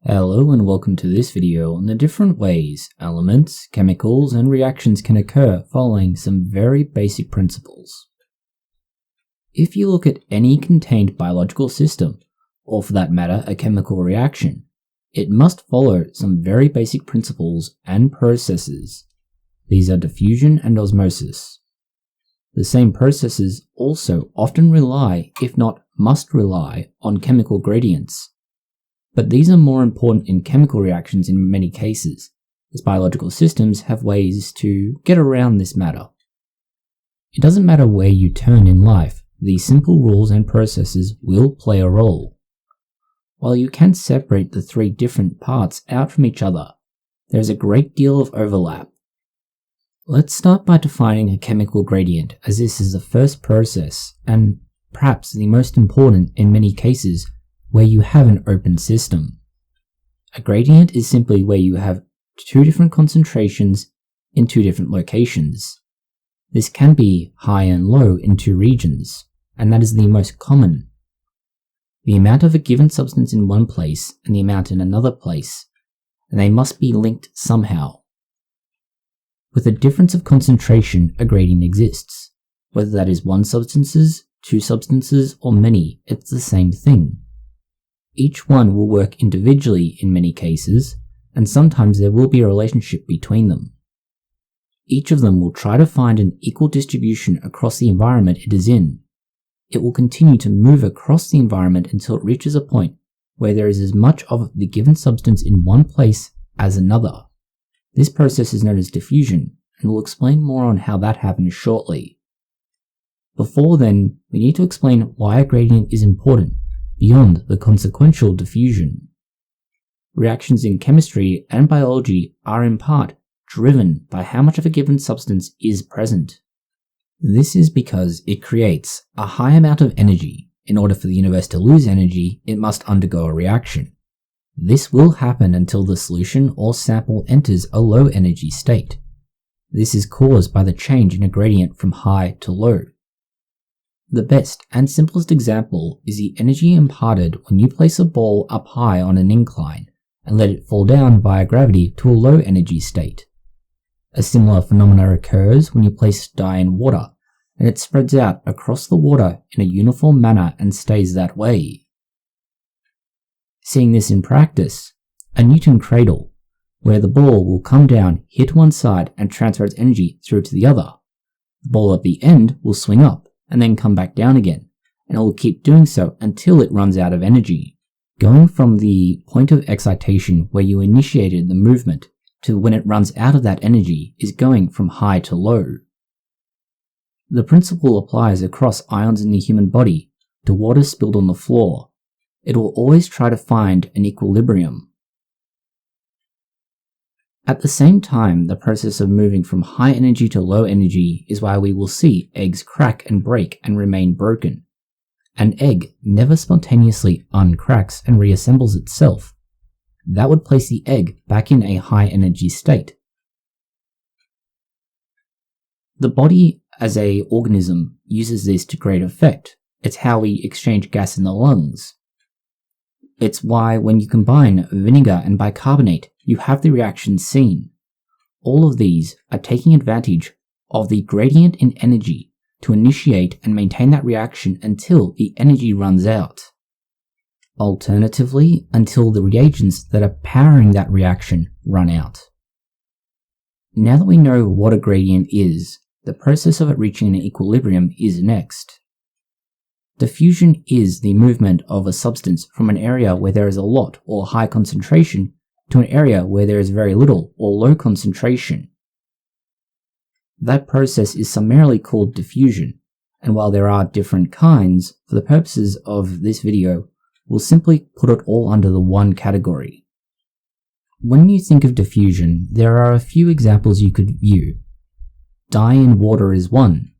Hello and welcome to this video on the different ways elements, chemicals, and reactions can occur following some very basic principles. If you look at any contained biological system, or for that matter a chemical reaction, it must follow some very basic principles and processes. These are diffusion and osmosis. The same processes also often rely, if not must rely, on chemical gradients. But these are more important in chemical reactions in many cases, as biological systems have ways to get around this matter. It doesn't matter where you turn in life, these simple rules and processes will play a role. While you can separate the three different parts out from each other, there is a great deal of overlap. Let's start by defining a chemical gradient, as this is the first process, and perhaps the most important in many cases, where you have an open system. A gradient is simply where you have two different concentrations in two different locations. This can be high and low in two regions, and that is the most common. The amount of a given substance in one place and the amount in another place, and they must be linked somehow. With a difference of concentration, a gradient exists. Whether that is one substances, two substances, or many, it's the same thing. Each one will work individually in many cases, and sometimes there will be a relationship between them. Each of them will try to find an equal distribution across the environment it is in. It will continue to move across the environment until it reaches a point where there is as much of the given substance in one place as another. This process is known as diffusion, and we'll explain more on how that happens shortly. Before then, we need to explain why a gradient is important, beyond the consequential diffusion. Reactions in chemistry and biology are in part driven by how much of a given substance is present. This is because it creates a high amount of energy. In order for the universe to lose energy, it must undergo a reaction. This will happen until the solution or sample enters a low energy state. This is caused by the change in a gradient from high to low. The best and simplest example is the energy imparted when you place a ball up high on an incline and let it fall down via gravity to a low energy state. A similar phenomenon occurs when you place dye in water and it spreads out across the water in a uniform manner and stays that way. Seeing this in practice, a Newton cradle, where the ball will come down, hit one side and transfer its energy through to the other. The ball at the end will swing up and then come back down again, and it will keep doing so until it runs out of energy. Going from the point of excitation where you initiated the movement to when it runs out of that energy is going from high to low. The principle applies across ions in the human body to water spilled on the floor. It will always try to find an equilibrium. At the same time, the process of moving from high energy to low energy is why we will see eggs crack and break and remain broken. An egg never spontaneously uncracks and reassembles itself. That would place the egg back in a high energy state. The body as an organism uses this to great effect. It's how we exchange gas in the lungs. It's why when you combine vinegar and bicarbonate, you have the reaction seen. All of these are taking advantage of the gradient in energy to initiate and maintain that reaction until the energy runs out. Alternatively, until the reagents that are powering that reaction run out. Now that we know what a gradient is, the process of it reaching an equilibrium is next. Diffusion is the movement of a substance from an area where there is a lot or high concentration to an area where there is very little or low concentration. That process is summarily called diffusion, and while there are different kinds, for the purposes of this video, we'll simply put it all under the one category. When you think of diffusion, there are a few examples you could view. Dye in water is one.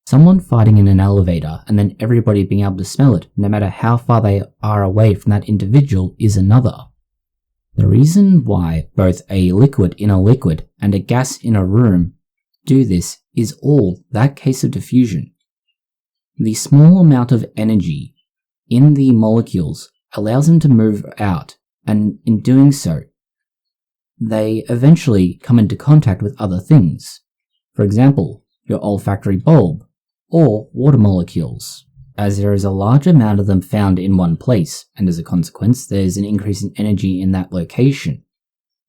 Someone fighting in an elevator and then everybody being able to smell it, no matter how far they are away from that individual, is another. The reason why both a liquid in a liquid and a gas in a room do this is all that case of diffusion. The small amount of energy in the molecules allows them to move out and in doing so, they eventually come into contact with other things. For example, your olfactory bulb, or water molecules. As there is a large amount of them found in one place, and as a consequence there's an increase in energy in that location,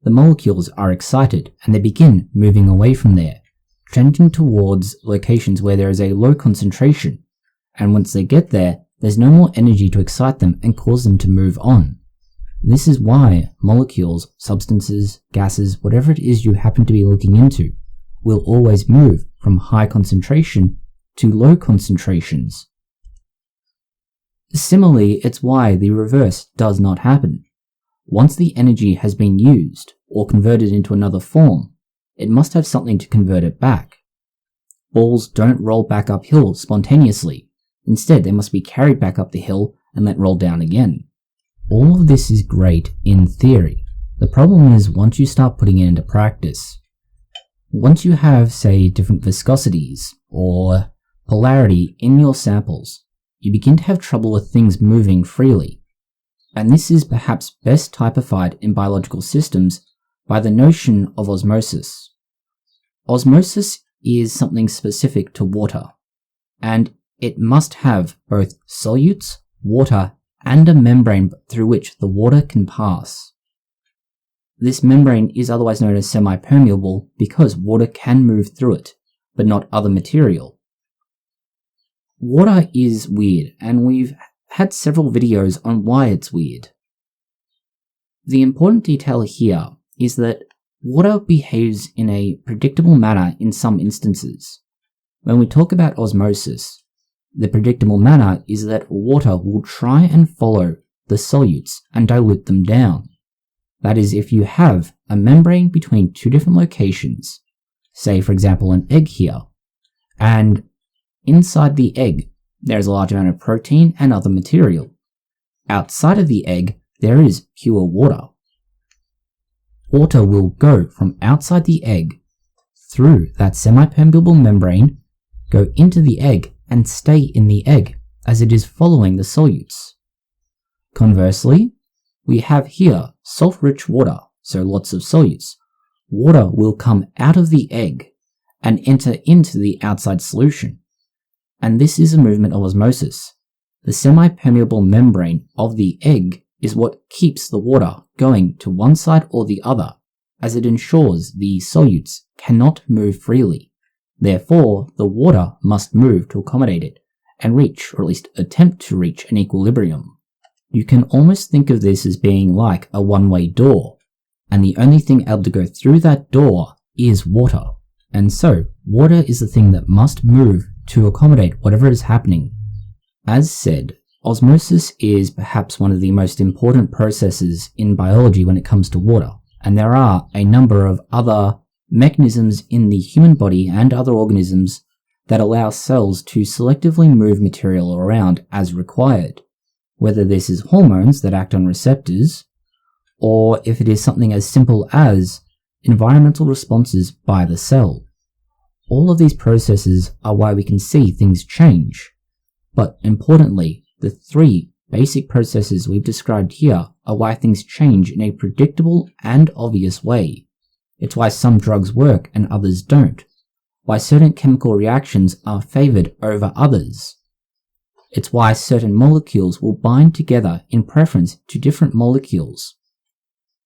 the molecules are excited and they begin moving away from there, trending towards locations where there is a low concentration, and once they get there, there's no more energy to excite them and cause them to move on. This is why molecules, substances, gases, whatever it is you happen to be looking into, will always move from high concentration to low concentrations. Similarly, it's why the reverse does not happen. Once the energy has been used or converted into another form, it must have something to convert it back. Balls don't roll back uphill spontaneously. Instead, they must be carried back up the hill and let roll down again. All of this is great in theory. The problem is once you start putting it into practice. Once you have, say, different viscosities or polarity in your samples, you begin to have trouble with things moving freely. And this is perhaps best typified in biological systems by the notion of osmosis. Osmosis is something specific to water, and it must have both solutes, water, and a membrane through which the water can pass. This membrane is otherwise known as semi-permeable because water can move through it, but not other material. Water is weird, and we've had several videos on why it's weird. The important detail here is that water behaves in a predictable manner in some instances. When we talk about osmosis, the predictable manner is that water will try and follow the solutes and dilute them down. That is, if you have a membrane between two different locations, say for example an egg here, and inside the egg there is a large amount of protein and other material. Outside of the egg there is pure water. Water will go from outside the egg through that semi-permeable membrane, go into the egg and stay in the egg as it is following the solutes. Conversely, we have here salt-rich water, so lots of solutes. Water will come out of the egg and enter into the outside solution. And this is a movement of osmosis. The semi-permeable membrane of the egg is what keeps the water going to one side or the other, as it ensures the solutes cannot move freely. Therefore, the water must move to accommodate it and reach, or at least attempt to reach, an equilibrium. You can almost think of this as being like a one-way door, and the only thing able to go through that door is water. And so, water is the thing that must move to accommodate whatever is happening. As said, osmosis is perhaps one of the most important processes in biology when it comes to water, and there are a number of other mechanisms in the human body and other organisms that allow cells to selectively move material around as required. Whether this is hormones that act on receptors, or if it is something as simple as environmental responses by the cell. All of these processes are why we can see things change. But importantly, the three basic processes we've described here are why things change in a predictable and obvious way. It's why some drugs work and others don't. Why certain chemical reactions are favoured over others. It's why certain molecules will bind together in preference to different molecules.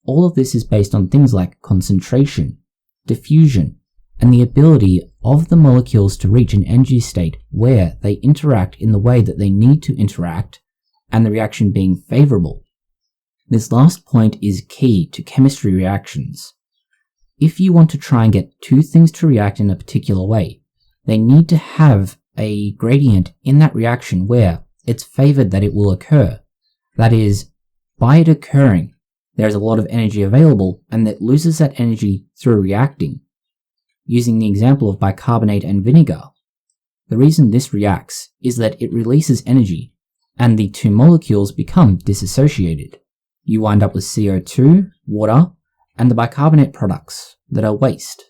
All of this is based on things like concentration, diffusion, and the ability of the molecules to reach an energy state where they interact in the way that they need to interact, and the reaction being favourable. This last point is key to chemistry reactions. If you want to try and get two things to react in a particular way, they need to have a gradient in that reaction where it's favoured that it will occur. That is, by it occurring, there is a lot of energy available and that loses that energy through reacting. Using the example of bicarbonate and vinegar, the reason this reacts is that it releases energy and the two molecules become disassociated. You wind up with CO2, water, and the bicarbonate products that are waste.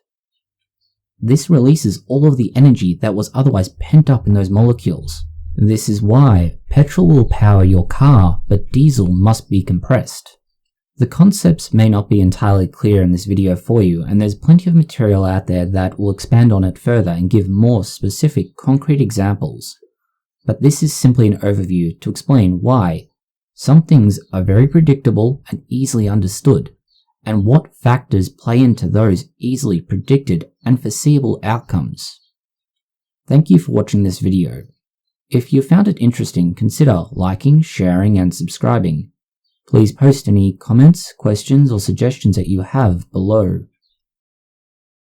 This releases all of the energy that was otherwise pent up in those molecules. This is why petrol will power your car, but diesel must be compressed. The concepts may not be entirely clear in this video for you, and there's plenty of material out there that will expand on it further and give more specific, concrete examples. But this is simply an overview to explain why some things are very predictable and easily understood, and what factors play into those easily predicted and foreseeable outcomes. Thank you for watching this video. If you found it interesting, consider liking, sharing, and subscribing. Please post any comments, questions, or suggestions that you have below.